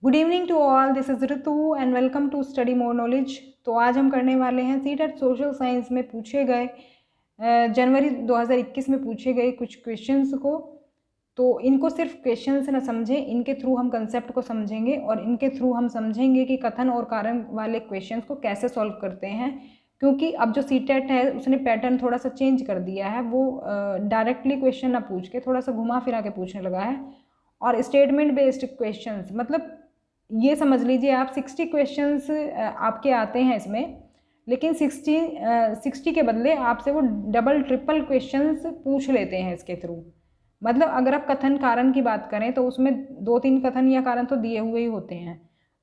Good evening to all, this is Ritu and welcome to study more knowledge. तो आज हम करने वाले हैं सीटेट सोशल साइंस में पूछे गए जनवरी 2021 में पूछे गए कुछ क्वेश्चंस को। तो इनको सिर्फ क्वेश्चन से ना समझें, इनके थ्रू हम कंसेप्ट को समझेंगे और इनके थ्रू हम समझेंगे कि कथन और कारण वाले क्वेश्चंस को कैसे सॉल्व करते हैं। क्योंकि अब जो सीटेट है उसने पैटर्न थोड़ा सा चेंज कर दिया है, वो डायरेक्टली क्वेश्चन ना पूछ के थोड़ा सा घुमा फिरा के पूछने लगा है। और स्टेटमेंट बेस्ड क्वेश्चंस, मतलब ये समझ लीजिए आप 60 क्वेश्चंस आपके आते हैं इसमें, लेकिन 60 के बदले आपसे वो डबल ट्रिपल क्वेश्चंस पूछ लेते हैं इसके थ्रू। मतलब अगर आप कथन कारण की बात करें तो उसमें 2-3 कथन या कारण तो दिए हुए ही होते हैं,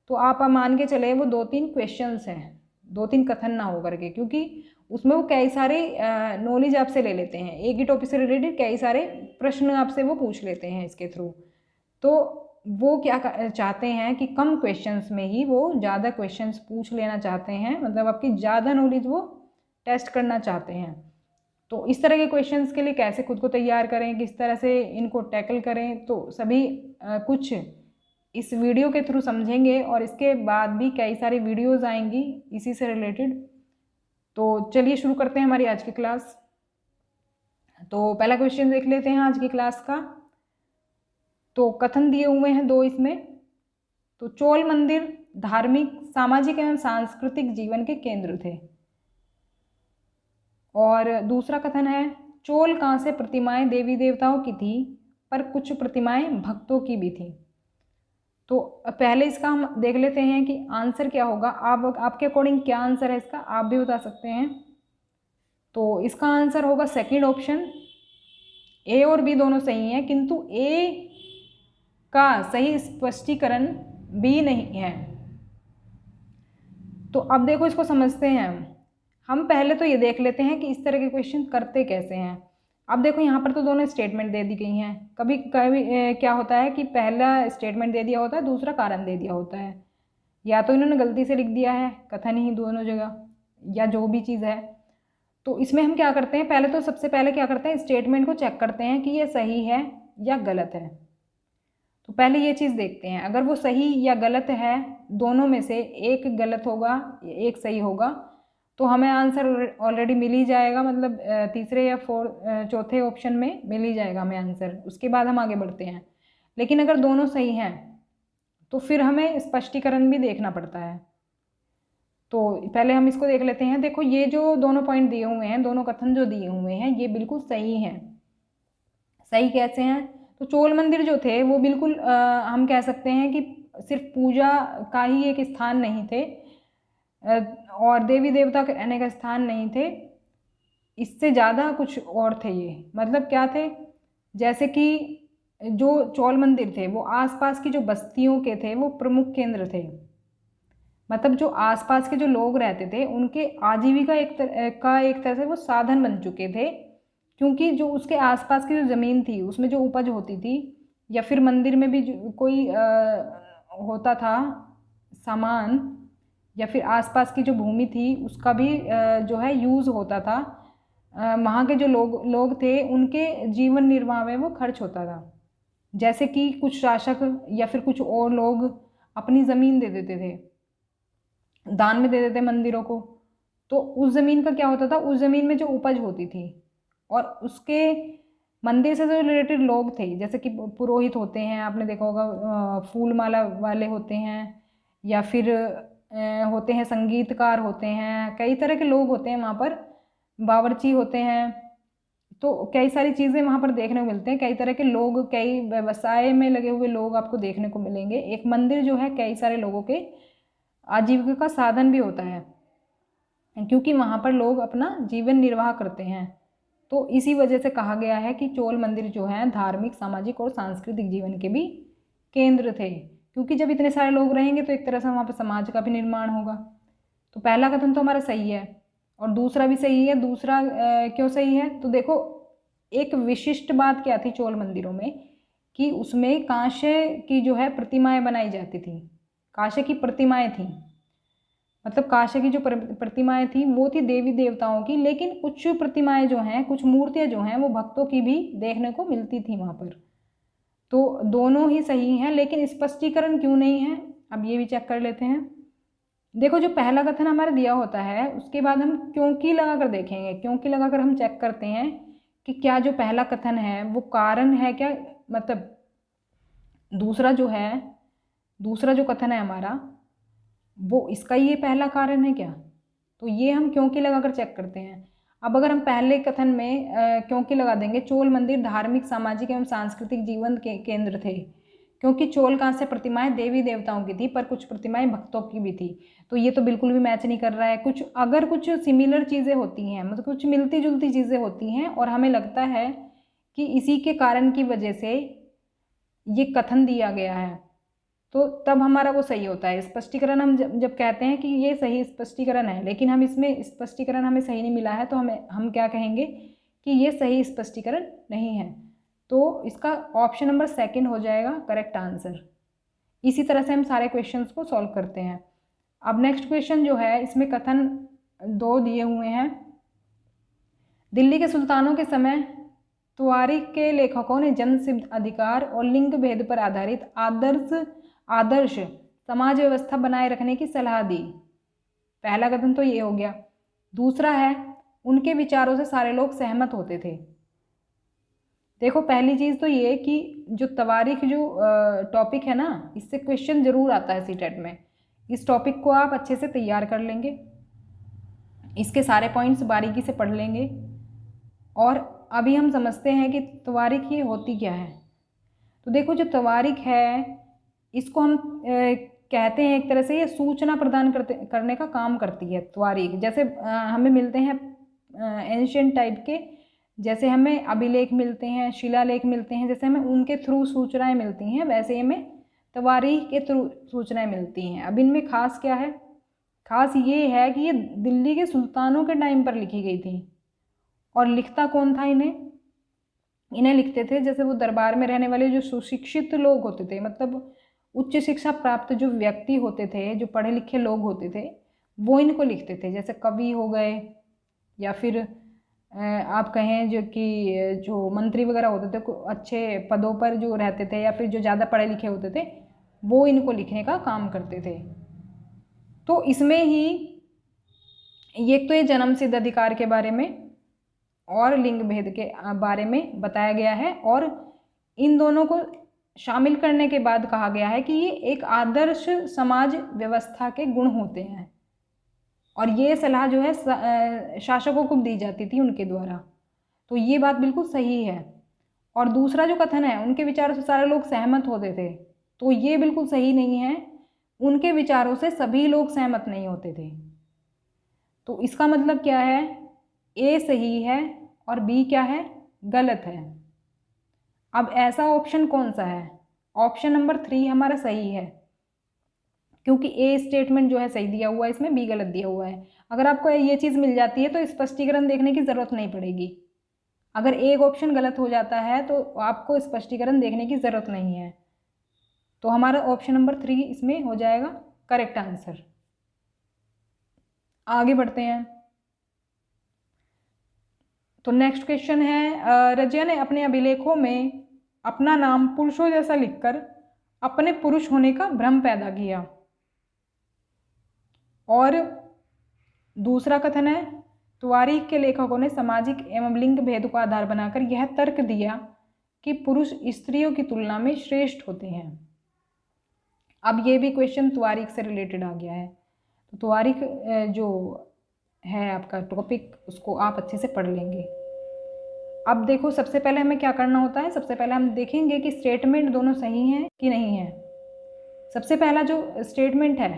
तो आप मान के चले वो 2-3 क्वेश्चंस हैं, 2-3 कथन ना हो करके, क्योंकि उसमें वो कई सारे नॉलेज आपसे ले लेते हैं, एक ही टॉपिक से रिलेटेड कई सारे प्रश्न आपसे वो पूछ लेते हैं इसके थ्रू। तो वो क्या चाहते हैं कि कम क्वेश्चंस में ही वो ज़्यादा क्वेश्चंस पूछ लेना चाहते हैं, मतलब आपकी ज़्यादा नॉलेज वो टेस्ट करना चाहते हैं। तो इस तरह के क्वेश्चंस के लिए कैसे खुद को तैयार करें, किस तरह से इनको टैकल करें, तो सभी कुछ इस वीडियो के थ्रू समझेंगे। और इसके बाद भी कई सारी वीडियोज़ आएंगी इसी से रिलेटेड। तो चलिए शुरू करते हैं हमारी आज की क्लास। तो पहला क्वेश्चन देख लेते हैं आज की क्लास का। तो कथन दिए हुए हैं 2 इसमें। तो चोल मंदिर धार्मिक, सामाजिक एवं सांस्कृतिक जीवन के केंद्र थे। और दूसरा कथन है चोल कांस्य प्रतिमाएं देवी देवताओं की थी, पर कुछ प्रतिमाएं भक्तों की भी थी। तो पहले इसका हम देख लेते हैं कि आंसर क्या होगा। आपके अकॉर्डिंग क्या आंसर है इसका, आप भी बता सकते हैं। तो इसका आंसर होगा सेकंड ऑप्शन। ए और बी दोनों सही हैं, किंतु ए का सही स्पष्टीकरण भी नहीं है। तो अब देखो इसको समझते हैं हम पहले तो ये देख लेते हैं कि इस तरह के क्वेश्चन करते कैसे हैं। अब देखो यहाँ पर तो दोनों स्टेटमेंट दे दी गई हैं। कभी कभी क्या होता है कि पहला स्टेटमेंट दे दिया होता है, दूसरा कारण दे दिया होता है, या तो इन्होंने गलती से लिख दिया है कथन ही दोनों जगह, या जो भी चीज़ है। तो इसमें हम क्या करते हैं, पहले तो सबसे पहले क्या करते हैं, स्टेटमेंट को चेक करते हैं कि ये सही है या गलत है। तो पहले ये चीज़ देखते हैं, अगर वो सही या गलत है, दोनों में से एक गलत होगा एक सही होगा, तो हमें आंसर ऑलरेडी मिल ही जाएगा, मतलब तीसरे या चौथे ऑप्शन में मिल ही जाएगा हमें आंसर। उसके बाद हम आगे बढ़ते हैं। लेकिन अगर दोनों सही हैं तो फिर हमें स्पष्टीकरण भी देखना पड़ता है। तो पहले हम इसको देख लेते हैं। देखो ये जो दोनों पॉइंट दिए हुए हैं, दोनों कथन जो दिए हुए हैं, ये बिल्कुल सही हैं। सही कैसे हैं, तो चोल मंदिर जो थे वो बिल्कुल हम कह सकते हैं कि सिर्फ पूजा का ही एक स्थान नहीं थे और देवी देवता के रहने का स्थान नहीं थे, इससे ज़्यादा कुछ और थे ये। मतलब क्या थे, जैसे कि जो चोल मंदिर थे वो आसपास की जो बस्तियों के थे वो प्रमुख केंद्र थे। मतलब जो आसपास के जो लोग रहते थे उनके आजीविका एक तरह से वो साधन बन चुके थे, क्योंकि जो उसके आसपास की जो ज़मीन थी उसमें जो उपज होती थी, या फिर मंदिर में भी कोई होता था सामान, या फिर आसपास की जो भूमि थी उसका भी जो है यूज़ होता था। वहाँ के जो लोग थे उनके जीवन निर्वाह में वो खर्च होता था। जैसे कि कुछ शासक या फिर कुछ और लोग अपनी ज़मीन दे देते थे, दान में दे देते मंदिरों को। तो उस ज़मीन का क्या होता था, उस ज़मीन में जो उपज होती थी और उसके मंदिर से जो रिलेटेड लोग थे, जैसे कि पुरोहित होते हैं, आपने देखा होगा फूल माला वाले होते हैं, या फिर होते हैं संगीतकार होते हैं, कई तरह के लोग होते हैं वहाँ पर, बावर्ची होते हैं। तो कई सारी चीज़ें वहाँ पर देखने को मिलते हैं, कई तरह के लोग, कई व्यवसाय में लगे हुए लोग आपको देखने को मिलेंगे। एक मंदिर जो है कई सारे लोगों के आजीविका का साधन भी होता है, क्योंकि वहाँ पर लोग अपना जीवन निर्वाह करते हैं। तो इसी वजह से कहा गया है कि चोल मंदिर जो है धार्मिक, सामाजिक और सांस्कृतिक जीवन के भी केंद्र थे, क्योंकि जब इतने सारे लोग रहेंगे तो एक तरह से वहाँ पर समाज का भी निर्माण होगा। तो पहला कथन तो हमारा सही है और दूसरा भी सही है। दूसरा क्यों सही है, तो देखो एक विशिष्ट बात क्या थी चोल मंदिरों में, कि उसमें कांस्य की जो है प्रतिमाएं बनाई जाती थी, कांस्य की प्रतिमाएं थी। मतलब कांस्य की जो प्रतिमाएं थी वो थी देवी देवताओं की, लेकिन कुछ प्रतिमाएं जो हैं, कुछ मूर्तियां जो हैं वो भक्तों की भी देखने को मिलती थी वहाँ पर। तो दोनों ही सही हैं, लेकिन स्पष्टीकरण क्यों नहीं है, अब ये भी चेक कर लेते हैं। देखो जो पहला कथन हमारा दिया होता है उसके बाद हम क्योंकि लगा कर देखेंगे, क्योंकि लगा कर हम चेक करते हैं कि क्या जो पहला कथन है वो कारण है क्या, मतलब दूसरा जो कथन है हमारा वो इसका ये पहला कारण है क्या, तो ये हम क्योंकि लगा कर चेक करते हैं। अब अगर हम पहले कथन में क्योंकि लगा देंगे, चोल मंदिर धार्मिक सामाजिक एवं सांस्कृतिक जीवन के केंद्र थे, क्योंकि चोल कांस्य प्रतिमाएं देवी देवताओं की थी पर कुछ प्रतिमाएं भक्तों की भी थी, तो ये तो बिल्कुल भी मैच नहीं कर रहा है। कुछ सिमिलर चीज़ें होती हैं, मतलब कुछ मिलती जुलती चीज़ें होती हैं और हमें लगता है कि इसी के कारण की वजह से ये कथन दिया गया है, तो तब हमारा वो सही होता है। स्पष्टीकरण हम जब कहते हैं कि ये सही स्पष्टीकरण है, लेकिन हम इसमें स्पष्टीकरण हमें सही नहीं मिला है, तो हम क्या कहेंगे कि ये सही स्पष्टीकरण नहीं है। तो इसका ऑप्शन नंबर 2 हो जाएगा करेक्ट आंसर। इसी तरह से हम सारे क्वेश्चंस को सॉल्व करते हैं। अब नेक्स्ट क्वेश्चन जो है इसमें कथन 2 दिए हुए हैं। दिल्ली के सुल्तानों के समय तुआरिक के लेखकों ने जन्म सिद्ध अधिकार और लिंग भेद पर आधारित आदर्श समाज व्यवस्था बनाए रखने की सलाह दी। पहला कथन तो ये हो गया। दूसरा है उनके विचारों से सारे लोग सहमत होते थे। देखो पहली चीज़ तो ये कि जो तवारीख जो टॉपिक है ना, इससे क्वेश्चन ज़रूर आता है सीटेट में। इस टॉपिक को आप अच्छे से तैयार कर लेंगे, इसके सारे पॉइंट्स बारीकी से पढ़ लेंगे। और अभी हम समझते हैं कि तवारीख ये होती क्या है। तो देखो जो तवारीख है इसको हम कहते हैं एक तरह से ये सूचना प्रदान करने का काम करती है तवारीख। जैसे हमें मिलते हैं एंशिएंट टाइप के, जैसे हमें अभिलेख मिलते हैं, शिलालेख मिलते हैं, जैसे हमें उनके थ्रू सूचनाएं मिलती हैं, वैसे हमें तवारीख के थ्रू सूचनाएं मिलती हैं। अब इनमें खास क्या है, खास ये है कि ये दिल्ली के सुल्तानों के टाइम पर लिखी गई थी। और लिखता कौन था इन्हें लिखते थे जैसे वो दरबार में रहने वाले जो सुशिक्षित लोग होते थे, मतलब उच्च शिक्षा प्राप्त जो व्यक्ति होते थे, जो पढ़े लिखे लोग होते थे, वो इनको लिखते थे। जैसे कवि हो गए या फिर आप कहें जो मंत्री वगैरह होते थे, अच्छे पदों पर जो रहते थे या फिर जो ज़्यादा पढ़े लिखे होते थे, वो इनको लिखने का काम करते थे। तो इसमें ही एक तो ये जन्म सिद्ध अधिकार के बारे में और लिंग भेद के बारे में बताया गया है, और इन दोनों को शामिल करने के बाद कहा गया है कि ये एक आदर्श समाज व्यवस्था के गुण होते हैं, और ये सलाह जो है शासकों को दी जाती थी उनके द्वारा। तो ये बात बिल्कुल सही है। और दूसरा जो कथन है उनके विचारों से सारे लोग सहमत होते थे, तो ये बिल्कुल सही नहीं है। उनके विचारों से सभी लोग सहमत नहीं होते थे। तो इसका मतलब क्या है, ए सही है और बी क्या है, गलत है। अब ऐसा ऑप्शन कौन सा है, ऑप्शन नंबर 3 हमारा सही है, क्योंकि ए स्टेटमेंट जो है सही दिया हुआ है, इसमें बी गलत दिया हुआ है। अगर आपको ये चीज़ मिल जाती है तो स्पष्टीकरण देखने की ज़रूरत नहीं पड़ेगी। अगर एक ऑप्शन गलत हो जाता है तो आपको स्पष्टीकरण देखने की ज़रूरत नहीं है। तो हमारा ऑप्शन नंबर 3 इसमें हो जाएगा करेक्ट आंसर। आगे बढ़ते हैं। तो नेक्स्ट क्वेश्चन है, रजिया ने अपने अभिलेखों में अपना नाम पुरुषों जैसा लिखकर अपने पुरुष होने का भ्रम पैदा किया। और दूसरा कथन है, तुआरीख के लेखकों ने सामाजिक एवं लिंग भेद को आधार बनाकर यह तर्क दिया कि पुरुष स्त्रियों की तुलना में श्रेष्ठ होते हैं। अब ये भी क्वेश्चन तुआरीख से रिलेटेड आ गया है। तो तुआरीख जो है आपका टॉपिक, उसको आप अच्छे से पढ़ लेंगे। अब देखो सबसे पहले हमें क्या करना होता है, सबसे पहले हम देखेंगे कि स्टेटमेंट दोनों सही हैं कि नहीं है। सबसे पहला जो स्टेटमेंट है,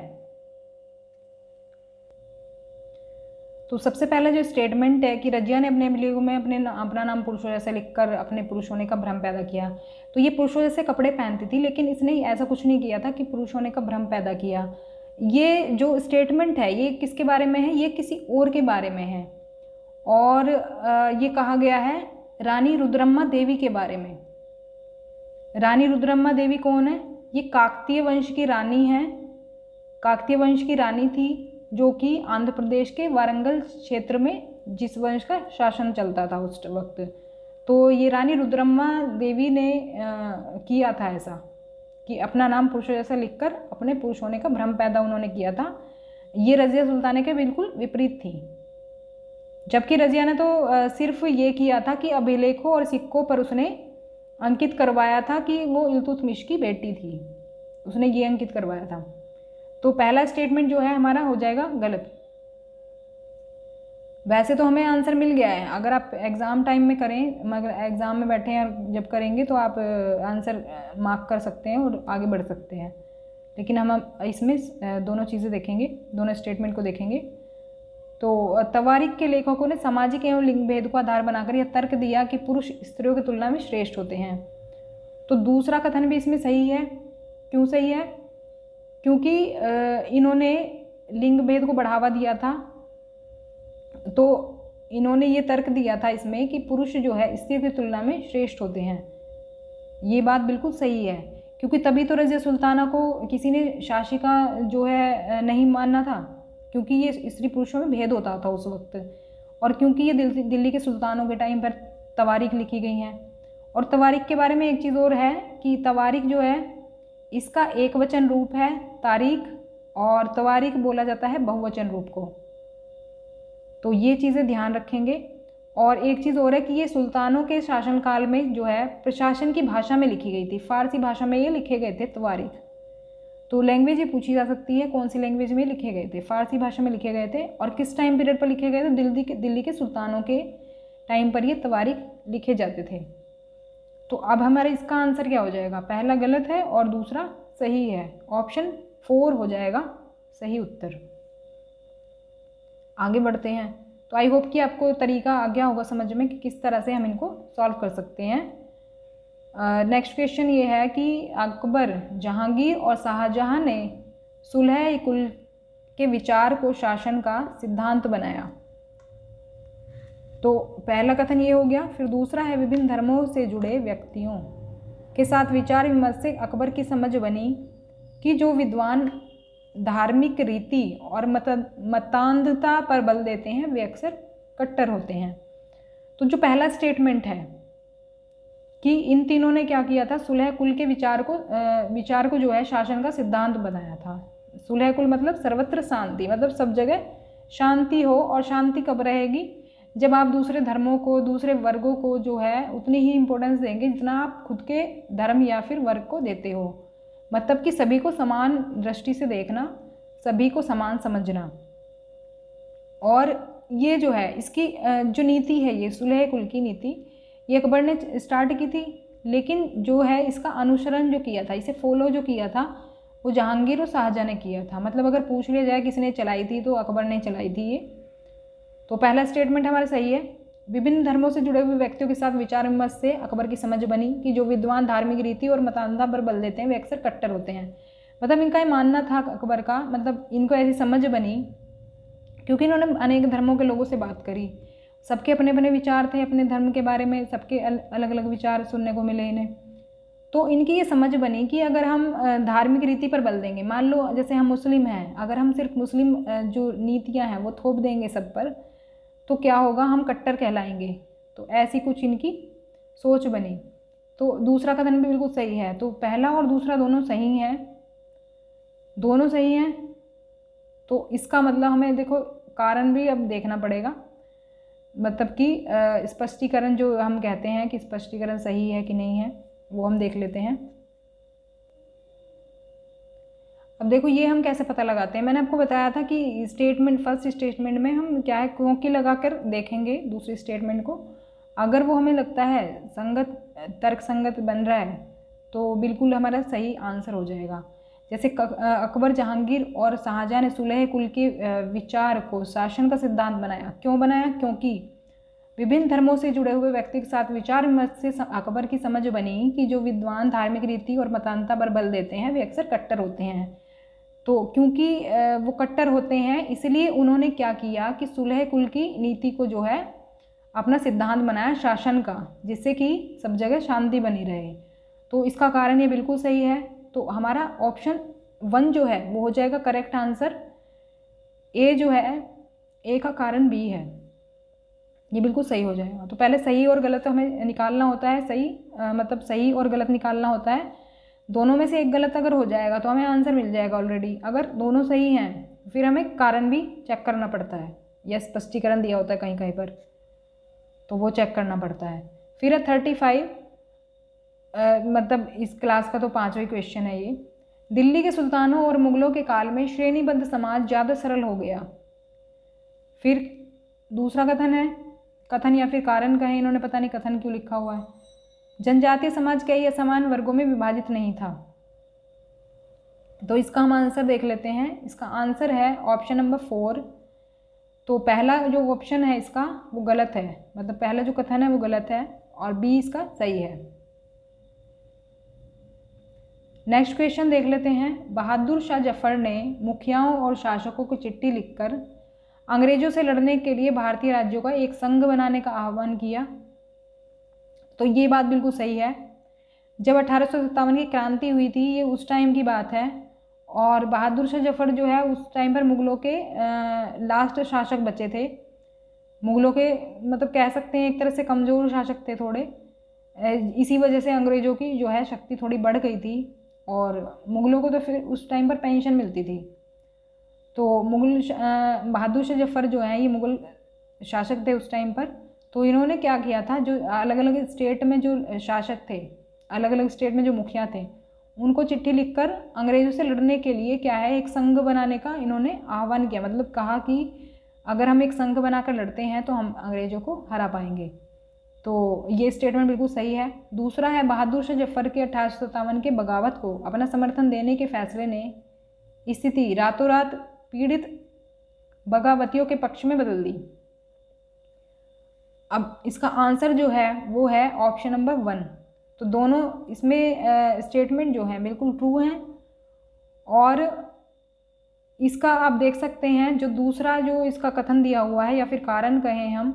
तो सबसे पहला जो स्टेटमेंट है कि रजिया ने अपने अभिलेखों में अपना नाम पुरुषों जैसे लिखकर अपने पुरुष होने का भ्रम पैदा किया। तो ये पुरुषों जैसे कपड़े पहनती थी, लेकिन इसने ऐसा कुछ नहीं किया था कि पुरुष होने का भ्रम पैदा किया। ये जो स्टेटमेंट है ये किसके बारे में है, ये किसी और के बारे में है। और ये कहा गया है रानी रुद्रम्मा देवी के बारे में। रानी रुद्रम्मा देवी कौन है, ये काकतीय वंश की रानी है। काकतीय वंश की रानी थी जो कि आंध्र प्रदेश के वारंगल क्षेत्र में जिस वंश का शासन चलता था उस वक्त। तो ये रानी रुद्रम्मा देवी ने किया था ऐसा कि अपना नाम पुरुषों जैसा लिखकर अपने पुरुष होने का भ्रम पैदा उन्होंने किया था। ये रज़िया सुल्ताना के बिल्कुल विपरीत थी। जबकि रज़िया ने तो सिर्फ ये किया था कि अभिलेखों और सिक्कों पर उसने अंकित करवाया था कि वो इल्तुतमिश की बेटी थी, उसने ये अंकित करवाया था। तो पहला स्टेटमेंट जो है हमारा हो जाएगा गलत। वैसे तो हमें आंसर मिल गया है, अगर आप एग्ज़ाम टाइम में करें, मगर एग्ज़ाम में बैठे हैं और जब करेंगे तो आप आंसर मार्क कर सकते हैं और आगे बढ़ सकते हैं। लेकिन हम इसमें दोनों चीज़ें देखेंगे, दोनों स्टेटमेंट को देखेंगे। तो तवारीख के लेखकों ने सामाजिक एवं लिंग भेद को आधार बनाकर यह तर्क दिया कि पुरुष स्त्रियों की तुलना में श्रेष्ठ होते हैं। तो दूसरा कथन भी इसमें सही है। क्यों सही है? क्योंकि इन्होंने लिंग भेद को बढ़ावा दिया था, तो इन्होंने ये तर्क दिया था इसमें कि पुरुष जो है स्त्री की तुलना में श्रेष्ठ होते हैं। ये बात बिल्कुल सही है, क्योंकि तभी तो रज़िया सुल्ताना को किसी ने शासिका जो है नहीं मानना था, क्योंकि ये स्त्री पुरुषों में भेद होता था उस वक्त, और क्योंकि ये दिल्ली के सुल्तानों के टाइम पर तवारीख लिखी गई हैं। और तवारीख के बारे में एक चीज़ और है कि तवारीख जो है इसका एक वचन रूप है तारीख, और तवारीख बोला जाता है बहुवचन रूप को। तो ये चीज़ें ध्यान रखेंगे। और एक चीज़ और है कि ये सुल्तानों के शासनकाल में जो है प्रशासन की भाषा में लिखी गई थी, फारसी भाषा में ये लिखे गए थे तवारीख। तो लैंग्वेज ये पूछी जा सकती है, कौन सी लैंग्वेज में लिखे गए थे? फारसी भाषा में लिखे गए थे। और किस टाइम पीरियड पर लिखे गए थे? दिल्ली के सुल्तानों के टाइम पर ये तवारीख लिखे जाते थे। तो अब हमारा इसका आंसर क्या हो जाएगा? पहला गलत है और दूसरा सही है। ऑप्शन 4 हो जाएगा सही उत्तर। आगे बढ़ते हैं। तो आई होप कि आपको तरीका आ गया होगा समझ में कि किस तरह से हम इनको सॉल्व कर सकते हैं। नेक्स्ट क्वेश्चन ये है कि अकबर, जहांगीर और शाहजहां ने सुलह कुल के विचार को शासन का सिद्धांत बनाया। तो पहला कथन ये हो गया। फिर दूसरा है विभिन्न धर्मों से जुड़े व्यक्तियों के साथ विचार विमर्श से अकबर की समझ बनी कि जो विद्वान धार्मिक रीति और मतांधता पर बल देते हैं वे अक्सर कट्टर होते हैं। तो जो पहला स्टेटमेंट है कि इन तीनों ने क्या किया था, सुलह कुल के विचार को जो है शासन का सिद्धांत बनाया था। सुलह कुल मतलब सर्वत्र शांति, मतलब सब जगह शांति हो। और शांति कब रहेगी? जब आप दूसरे धर्मों को, दूसरे वर्गों को जो है उतनी ही इम्पोर्टेंस देंगे जितना आप खुद के धर्म या फिर वर्ग को देते हो। मतलब कि सभी को समान दृष्टि से देखना, सभी को समान समझना। और ये जो है इसकी जो नीति है, ये सुलह कुल की नीति, ये अकबर ने स्टार्ट की थी, लेकिन जो है इसका अनुसरण जो किया था, इसे फॉलो जो किया था, वो जहांगीर और शाहजहां ने किया था। मतलब अगर पूछ लिया जाए किसने चलाई थी तो अकबर ने चलाई थी ये। तो पहला स्टेटमेंट हमारा सही है। विभिन्न धर्मों से जुड़े हुए व्यक्तियों के साथ विचार विमर्श से अकबर की समझ बनी कि जो विद्वान धार्मिक रीति और मतांधता पर बल देते हैं वे अक्सर कट्टर होते हैं। मतलब इनका ये मानना था अकबर का, मतलब इनको ऐसी समझ बनी क्योंकि इन्होंने अनेक धर्मों के लोगों से बात करी। सबके अपने अपने विचार थे अपने धर्म के बारे में, सबके अलग अलग विचार सुनने को मिले इन्हें। तो इनकी ये समझ बनी कि अगर हम धार्मिक रीति पर बल देंगे, मान लो जैसे हम मुस्लिम हैं, अगर हम सिर्फ मुस्लिम जो नीतियाँ हैं वो थोप देंगे सब पर, तो क्या होगा, हम कट्टर कहलाएंगे। तो ऐसी कुछ इनकी सोच बनी। तो दूसरा कथन भी बिल्कुल सही है। तो पहला और दूसरा दोनों सही हैं, दोनों सही हैं। तो इसका मतलब हमें देखो कारण भी अब देखना पड़ेगा, मतलब कि स्पष्टीकरण जो हम कहते हैं कि स्पष्टीकरण सही है कि नहीं है, वो हम देख लेते हैं। अब देखो ये हम कैसे पता लगाते हैं। मैंने आपको बताया था कि स्टेटमेंट, फर्स्ट स्टेटमेंट में हम क्या है क्योंकि लगाकर देखेंगे दूसरे स्टेटमेंट को। अगर वो हमें लगता है संगत, तर्क संगत बन रहा है तो बिल्कुल हमारा सही आंसर हो जाएगा। जैसे अकबर, जहांगीर और शाहजहां ने सुलह कुल के विचार को शासन का सिद्धांत बनाया। क्यों बनाया? क्योंकि विभिन्न धर्मों से जुड़े हुए व्यक्ति के साथ विचार विमर्श से अकबर की समझ बनी कि जो विद्वान धार्मिक रीति और मतांधता पर बल देते हैं वे अक्सर कट्टर होते हैं। तो क्योंकि वो कट्टर होते हैं इसलिए उन्होंने क्या किया कि सुलह कुल की नीति को जो है अपना सिद्धांत बनाया शासन का, जिससे कि सब जगह शांति बनी रहे। तो इसका कारण ये बिल्कुल सही है। तो हमारा ऑप्शन 1 जो है वो हो जाएगा करेक्ट आंसर। ए जो है, ए का कारण बी है, ये बिल्कुल सही हो जाएगा। तो पहले सही और गलत हमें निकालना होता है, सही मतलब सही और गलत निकालना होता है। दोनों में से एक गलत अगर हो जाएगा तो हमें आंसर मिल जाएगा ऑलरेडी। अगर दोनों सही हैं फिर हमें कारण भी चेक करना पड़ता है या स्पष्टीकरण दिया होता है कहीं कहीं पर, तो वो चेक करना पड़ता है। फिर है 35, मतलब इस क्लास का तो 5वां क्वेश्चन है ये। दिल्ली के सुल्तानों और मुगलों के काल में श्रेणीबद्ध समाज ज़्यादा सरल हो गया। फिर दूसरा कथन है, कथन या फिर कारण कहें, इन्होंने पता नहीं कथन क्यों लिखा हुआ है। जनजातीय समाज कई असमान वर्गों में विभाजित नहीं था। तो इसका हम आंसर देख लेते हैं। इसका आंसर है ऑप्शन नंबर 4। तो पहला जो ऑप्शन है इसका वो गलत है, मतलब पहला जो कथन है वो गलत है और बी इसका सही है। नेक्स्ट क्वेश्चन देख लेते हैं। बहादुर शाह जफर ने मुखियाओं और शासकों को चिट्ठी लिखकर अंग्रेजों से लड़ने के लिए भारतीय राज्यों का एक संघ बनाने का आह्वान किया। तो ये बात बिल्कुल सही है। जब 1857 की क्रांति हुई थी ये उस टाइम की बात है, और बहादुर शाह जफर जो है उस टाइम पर मुगलों के लास्ट शासक बचे थे। मुगलों के मतलब कह सकते हैं एक तरह से कमज़ोर शासक थे थोड़े, इसी वजह से अंग्रेज़ों की जो है शक्ति थोड़ी बढ़ गई थी और मुगलों को तो फिर उस टाइम पर पेंशन मिलती थी। तो बहादुर शाह जफर जो है ये मुगल शासक थे उस टाइम पर। तो इन्होंने क्या किया था, जो अलग अलग स्टेट में जो शासक थे, अलग अलग स्टेट में जो मुखिया थे, उनको चिट्ठी लिखकर अंग्रेज़ों से लड़ने के लिए क्या है एक संघ बनाने का इन्होंने आह्वान किया। मतलब कहा कि अगर हम एक संघ बनाकर लड़ते हैं तो हम अंग्रेज़ों को हरा पाएंगे। तो ये स्टेटमेंट बिल्कुल सही है। दूसरा है, बहादुर शाह जफर के 1857 के बगावत को अपना समर्थन देने के फैसले ने स्थिति रातों रात पीड़ित बगावतियों के पक्ष में बदल दी। अब इसका आंसर जो है वो है ऑप्शन नंबर 1। तो दोनों इसमें स्टेटमेंट जो हैं बिल्कुल ट्रू हैं, और इसका आप देख सकते हैं जो दूसरा जो इसका कथन दिया हुआ है या फिर कारण कहें हम,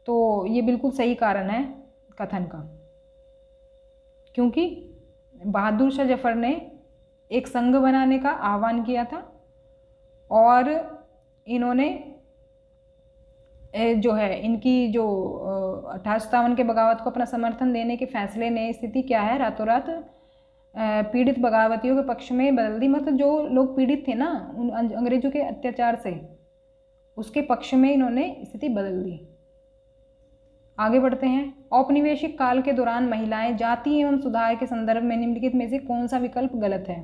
तो ये बिल्कुल सही कारण है कथन का, क्योंकि बहादुर शाह जफर ने एक संघ बनाने का आह्वान किया था और इन्होंने जो है इनकी जो 1857 के बगावत को अपना समर्थन देने के फैसले ने स्थिति क्या है रातों रात पीड़ित बगावतियों के पक्ष में बदल दी। मतलब जो लोग पीड़ित थे ना उन अंग्रेजों के अत्याचार से, उसके पक्ष में इन्होंने स्थिति बदल दी। आगे बढ़ते हैं। औपनिवेशिक काल के दौरान महिलाएं जाति एवं सुधार के संदर्भ में निम्नलिखित में से कौन सा विकल्प गलत है?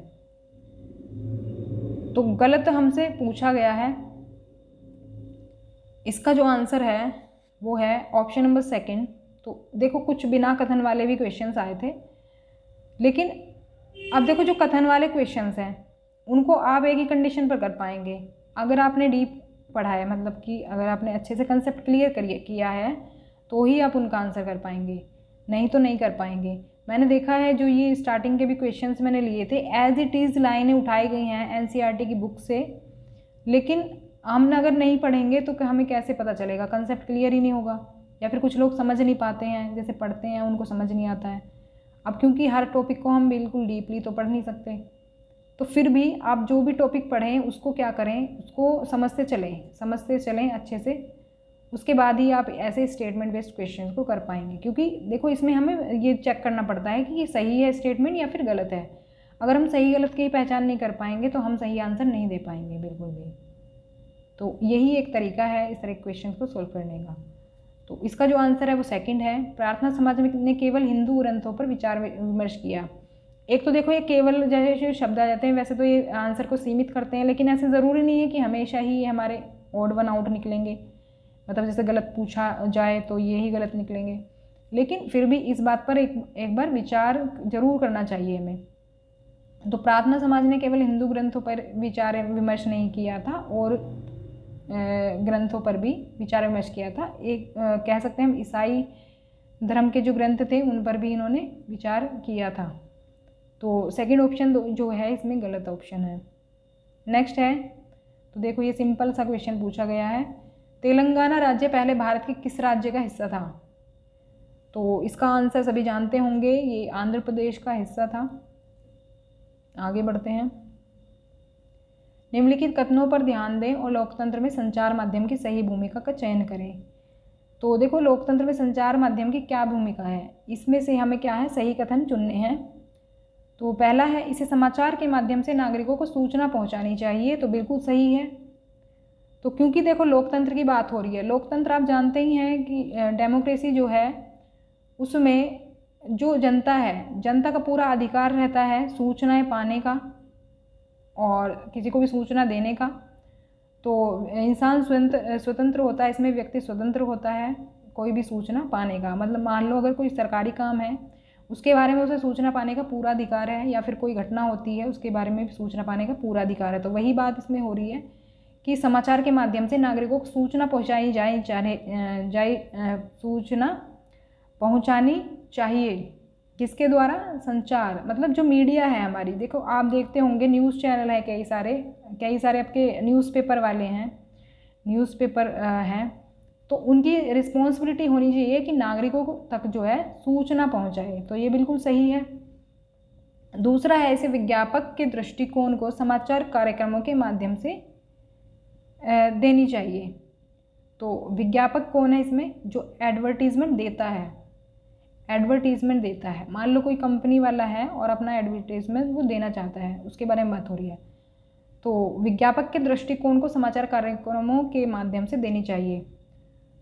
तो गलत हमसे पूछा गया है, इसका जो आंसर है वो है ऑप्शन नंबर 2। तो देखो कुछ बिना कथन वाले भी क्वेश्चंस आए थे, लेकिन अब देखो जो कथन वाले क्वेश्चंस हैं उनको आप एक ही कंडीशन पर कर पाएंगे, अगर आपने डीप पढ़ा है, मतलब कि अगर आपने अच्छे से कंसेप्ट क्लियर किया है तो ही आप उनका आंसर कर पाएंगे, नहीं तो नहीं कर पाएंगे। मैंने देखा है जो ये स्टार्टिंग के भी क्वेश्चंस मैंने लिए थे एज इट इज़ लाइनें उठाई गई हैं एनसीईआरटी की बुक से, लेकिन हम अगर नहीं पढ़ेंगे तो हमें कैसे पता चलेगा, कंसेप्ट क्लियर ही नहीं होगा। या फिर कुछ लोग समझ नहीं पाते हैं, जैसे पढ़ते हैं उनको समझ नहीं आता है। अब क्योंकि हर टॉपिक को हम बिल्कुल डीपली तो पढ़ नहीं सकते, तो फिर भी आप जो भी टॉपिक पढ़ें उसको क्या करें, उसको समझते चलें अच्छे से, उसके बाद ही आप ऐसे स्टेटमेंट बेस्ड क्वेश्चंस को कर पाएंगे। क्योंकि देखो इसमें हमें ये चेक करना पड़ता है कि ये सही है स्टेटमेंट या फिर गलत है। अगर हम सही गलत की पहचान नहीं कर पाएंगे तो हम सही आंसर नहीं दे पाएंगे बिल्कुल भी। तो यही एक तरीका है इस तरह के क्वेश्चन को सोल्व करने का। तो इसका जो आंसर है वो 2 है। प्रार्थना समाज ने केवल हिंदू ग्रंथों पर विचार विमर्श किया। एक तो देखो ये केवल जैसे शब्द आ जाते हैं, वैसे तो ये आंसर को सीमित करते हैं, लेकिन ऐसे ज़रूरी नहीं है कि हमेशा ही हमारे ऑड वन आउट निकलेंगे, मतलब जैसे गलत पूछा जाए तो ये ही गलत निकलेंगे। लेकिन फिर भी इस बात पर एक बार विचार जरूर करना चाहिए हमें। तो प्रार्थना समाज ने केवल हिंदू ग्रंथों पर विचार विमर्श नहीं किया था और ग्रंथों पर भी विचार विमर्श किया था। एक कह सकते हैं हम ईसाई धर्म के जो ग्रंथ थे उन पर भी इन्होंने विचार किया था। तो सेकंड ऑप्शन जो है इसमें गलत ऑप्शन है। नेक्स्ट है, तो देखो ये सिंपल सा क्वेश्चन पूछा गया है, तेलंगाना राज्य पहले भारत के किस राज्य का हिस्सा था? तो इसका आंसर सभी जानते होंगे, ये आंध्र प्रदेश का हिस्सा था। आगे बढ़ते हैं। निम्नलिखित कथनों पर ध्यान दें और लोकतंत्र में संचार माध्यम की सही भूमिका का चयन करें। तो देखो लोकतंत्र में संचार माध्यम की क्या भूमिका है, इसमें से हमें क्या है सही कथन चुनने हैं। तो पहला है, इसे समाचार के माध्यम से नागरिकों को सूचना पहुंचानी चाहिए, तो बिल्कुल सही है। तो क्योंकि देखो लोकतंत्र की बात हो रही है, लोकतंत्र आप जानते ही हैं कि डेमोक्रेसी जो है उसमें जो जनता है, जनता का पूरा अधिकार रहता है सूचनाएं पाने का और किसी को भी सूचना देने का। तो इंसान स्वतंत्र होता है, इसमें व्यक्ति स्वतंत्र होता है कोई भी सूचना पाने का। मतलब मान लो अगर कोई सरकारी काम है उसके बारे में उसे सूचना पाने का पूरा अधिकार है, या फिर कोई घटना होती है उसके बारे में भी सूचना पाने का पूरा अधिकार है। तो वही बात इसमें हो रही है कि समाचार के माध्यम से नागरिकों को सूचना पहुंचाई सूचना पहुंचानी चाहिए। किसके द्वारा? संचार, मतलब जो मीडिया है हमारी। देखो आप देखते होंगे न्यूज़ चैनल है कई सारे आपके न्यूज़पेपर वाले हैं, न्यूज़पेपर हैं, तो उनकी रिस्पॉन्सिबिलिटी होनी चाहिए कि नागरिकों तक जो है सूचना पहुंचाए। तो ये बिल्कुल सही है। दूसरा है, इसे विज्ञापक के दृष्टिकोण को समाचार कार्यक्रमों के माध्यम से देनी चाहिए। तो विज्ञापक कौन है इसमें? जो एडवर्टीज़मेंट देता है। मान लो कोई कंपनी वाला है और अपना एडवर्टीजमेंट वो देना चाहता है, उसके बारे में बात हो रही है। तो विज्ञापक के दृष्टिकोण को समाचार कार्यक्रमों के माध्यम से देनी चाहिए।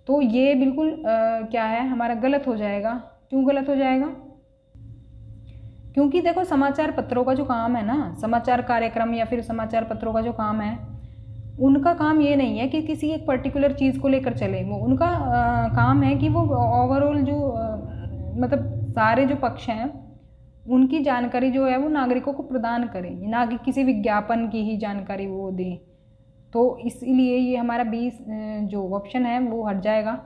तो ये बिल्कुल क्या है हमारा गलत हो जाएगा। क्यों गलत हो जाएगा? क्योंकि देखो समाचार पत्रों का जो काम है ना, समाचार कार्यक्रम या फिर समाचार पत्रों का जो काम है, उनका काम ये नहीं है कि किसी एक पर्टिकुलर चीज़ को लेकर चले। वो उनका काम है कि वो ओवरऑल जो मतलब सारे जो पक्ष हैं उनकी जानकारी जो है वो नागरिकों को प्रदान करें, ना कि किसी विज्ञापन की ही जानकारी वो दें। तो इसलिए ये हमारा 20 जो ऑप्शन है वो हट जाएगा।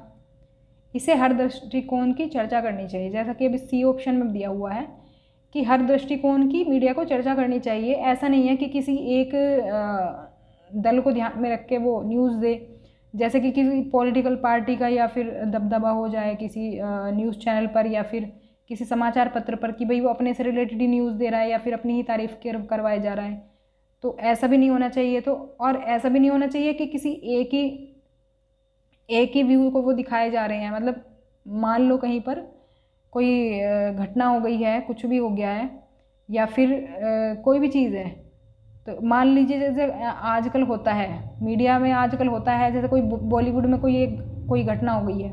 इसे हर दृष्टिकोण की चर्चा करनी चाहिए, जैसा कि अभी सी ऑप्शन में दिया हुआ है कि हर दृष्टिकोण की मीडिया को चर्चा करनी चाहिए। ऐसा नहीं है कि किसी एक दल को ध्यान में रख के वो न्यूज़ दे, जैसे कि किसी पॉलिटिकल पार्टी का या फिर दबदबा हो जाए किसी न्यूज़ चैनल पर या फिर किसी समाचार पत्र पर कि भाई वो अपने से रिलेटेड ही न्यूज़ दे रहा है या फिर अपनी ही तारीफ करवाए जा रहा है। तो ऐसा भी नहीं होना चाहिए। तो और ऐसा भी नहीं होना चाहिए कि किसी एक ही व्यू को वो दिखाए जा रहे हैं। मतलब मान लो कहीं पर कोई घटना हो गई है, कुछ भी हो गया है, या फिर कोई भी चीज़ है, तो मान लीजिए जैसे आजकल होता है मीडिया में, आजकल होता है जैसे कोई बॉलीवुड में कोई घटना हो गई है,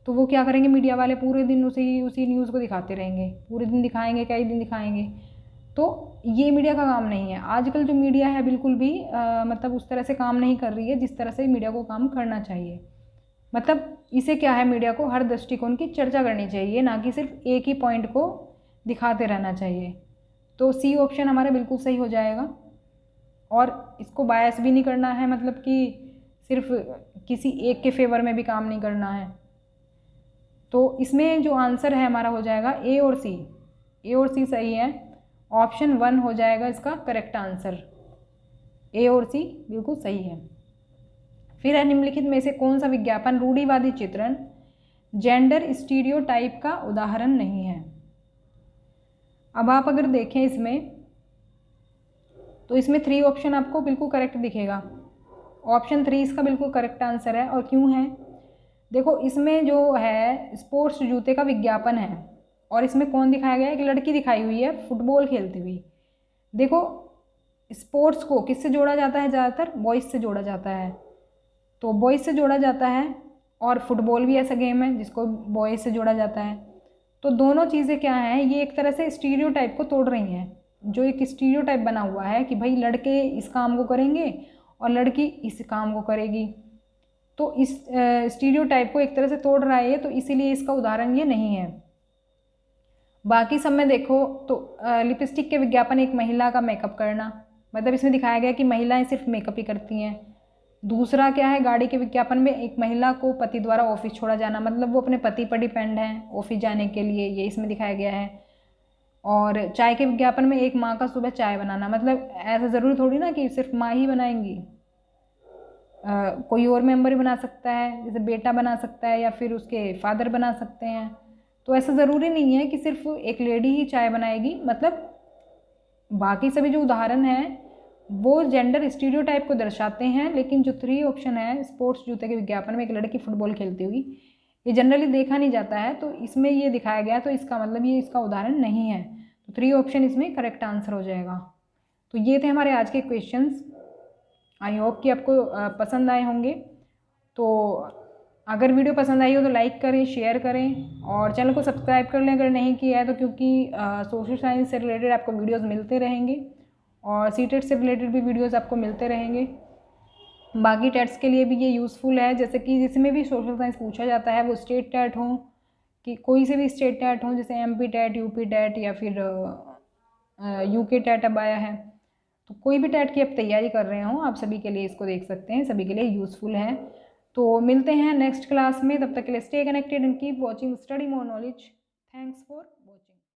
तो वो क्या करेंगे मीडिया वाले, पूरे दिन उसी न्यूज़ को दिखाते रहेंगे, पूरे दिन दिखाएंगे, कई दिन दिखाएंगे। तो ये मीडिया का काम नहीं है। आजकल जो मीडिया है बिल्कुल भी मतलब उस तरह से काम नहीं कर रही है जिस तरह से मीडिया को काम करना चाहिए। मतलब इसे क्या है, मीडिया को हर दृष्टिकोण की चर्चा करनी चाहिए, ना कि सिर्फ एक ही पॉइंट को दिखाते रहना चाहिए। तो सी ऑप्शन हमारा बिल्कुल सही हो जाएगा। और इसको बायस भी नहीं करना है, मतलब कि सिर्फ किसी एक के फेवर में भी काम नहीं करना है। तो इसमें जो आंसर है हमारा हो जाएगा ए और सी सही है। ऑप्शन 1 हो जाएगा इसका करेक्ट आंसर। ए और सी बिल्कुल सही है। फिर है, निम्नलिखित में से कौन सा विज्ञापन रूढ़िवादी चित्रण जेंडर स्टीरियोटाइप का उदाहरण नहीं है? अब आप अगर देखें इसमें, तो इसमें 3 ऑप्शन आपको बिल्कुल करेक्ट दिखेगा। ऑप्शन 3 इसका बिल्कुल करेक्ट आंसर है। और क्यों है? देखो इसमें जो है स्पोर्ट्स जूते का विज्ञापन है और इसमें कौन दिखाया गया है? एक लड़की दिखाई हुई है फुटबॉल खेलती हुई। देखो स्पोर्ट्स को किससे जोड़ा जाता है? ज़्यादातर बॉयज़ से जोड़ा जाता है। तो बॉयज़ से जोड़ा जाता है और फुटबॉल भी ऐसा गेम है जिसको बॉयज़ से जोड़ा जाता है। तो दोनों चीज़ें क्या हैं, ये एक तरह से स्टीरियोटाइप को तोड़ रही हैं। जो एक स्टीरियोटाइप बना हुआ है कि भाई लड़के इस काम को करेंगे और लड़की इस काम को करेगी, तो इस स्टीरियोटाइप को एक तरह से तोड़ रहा है ये, तो इसीलिए इसका उदाहरण ये नहीं है। बाकी सब में देखो तो लिपस्टिक के विज्ञापन एक महिला का मेकअप करना, मतलब इसमें दिखाया गया कि महिलाएं सिर्फ मेकअप ही करती हैं। दूसरा क्या है, गाड़ी के विज्ञापन में एक महिला को पति द्वारा ऑफिस छोड़ा जाना, मतलब वो अपने पति पर डिपेंड है ऑफिस जाने के लिए, ये इसमें दिखाया गया है। और चाय के विज्ञापन में एक माँ का सुबह चाय बनाना, मतलब ऐसा ज़रूरी थोड़ी ना कि सिर्फ माँ ही बनाएंगी, कोई और मेंबर भी बना सकता है, जैसे बेटा बना सकता है या फिर उसके फादर बना सकते हैं। तो ऐसा ज़रूरी नहीं है कि सिर्फ एक लेडी ही चाय बनाएगी। मतलब बाकी सभी जो उदाहरण हैं वो जेंडर स्टीरियोटाइप को दर्शाते हैं, लेकिन जो 3 ऑप्शन है स्पोर्ट्स जूते के विज्ञापन में एक लड़की फुटबॉल खेलती हुई, ये जनरली देखा नहीं जाता है, तो इसमें ये दिखाया गया, तो इसका मतलब ये इसका उदाहरण नहीं है। तो 3 ऑप्शन इसमें करेक्ट आंसर हो जाएगा। तो ये थे हमारे आज के क्वेश्चंस। आई होप कि आपको पसंद आए होंगे। तो अगर वीडियो पसंद आई हो तो लाइक करें, शेयर करें और चैनल को सब्सक्राइब कर लें अगर नहीं किया है तो, क्योंकि सोशल साइंस से रिलेटेड आपको वीडियोस मिलते रहेंगे और सीटेट से रिलेटेड भी वीडियोस आपको मिलते रहेंगे। बाकी टेट्स के लिए भी ये यूज़फुल है, जैसे कि जिसमें भी सोशल साइंस पूछा जाता है वो स्टेट टेट हो कि कोई से भी स्टेट टेट हो, जैसे MP टेट, UP टेट या फिर UK टेट अब आया है, तो कोई भी टेट की आप तैयारी कर रहे हो आप सभी के लिए इसको देख सकते हैं, सभी के लिए यूज़फुल है। तो मिलते हैं नेक्स्ट क्लास में, तब तक के लिए stay connected and keep watching study more knowledge. Thanks for